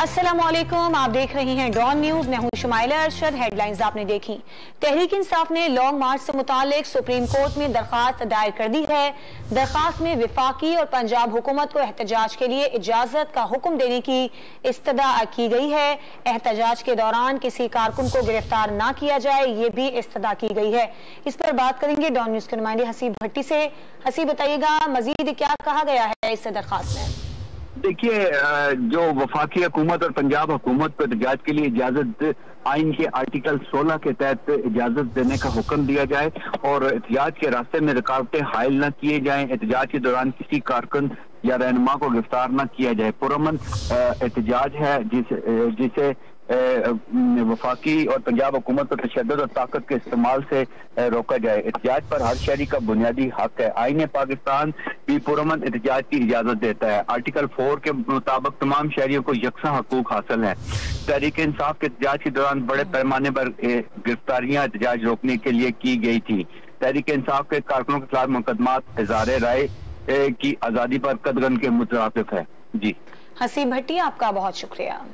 अस्सलामुअलैकुम, आप देख रही हैं डॉन न्यूज। मैं हूं शुमाइला अरशद। हेडलाइंस आपने देखी। तहरीक इंसाफ ने लॉन्ग मार्च से मुतालिक सुप्रीम कोर्ट में दरखास्त दायर कर दी है। दरखास्त में विफाकी और पंजाब हुकूमत को एहतजाज के लिए इजाजत का हुक्म देने की इस्तदा की गई है। एहतजाज के दौरान किसी कारकुन को गिरफ्तार न किया जाए, ये भी इस्तदा की गई है। इस पर बात करेंगे डॉन न्यूज के नुमाइंदे हसीब भट्टी से। हसीब, बताइएगा मजीद क्या कहा गया है इस दरखास्त में? देखिए, जो वफाकी हुकूमत और पंजाब हुकूमत को एहतजाज के लिए इजाजत आइन के आर्टिकल 16 के तहत इजाजत देने का हुक्म दिया जाए और एहतजाज के रास्ते में रुकावटें हायल न किए जाएं। एहतजाज के दौरान किसी कारकुन या रहनुमा को गिरफ्तार न किया जाए। पुरअमन एहतजाज है जिसे वफाकी और पंजाब हुकूमत पर तशद्दुद और ताकत के इस्तेमाल से रोका जाए। एहतजाज पर हर शहरी का बुनियादी हक है। आईन पाकिस्तान भी पुरअमन एहतजाज की इजाजत देता है। आर्टिकल 4 के मुताबिक तमाम शहरियों को यकसा हकूक हासिल है। तहरीक इंसाफ के एहतजाज के दौरान बड़े पैमाने पर गिरफ्तारियां एहतजाज रोकने के लिए की गई थी। तहरीक इंसाफ के कारकुनों के खिलाफ मुकदमात इज़हार राय की आजादी पर कदगन के मुतराफिक है। जी हसीब भट्टी, आपका बहुत शुक्रिया।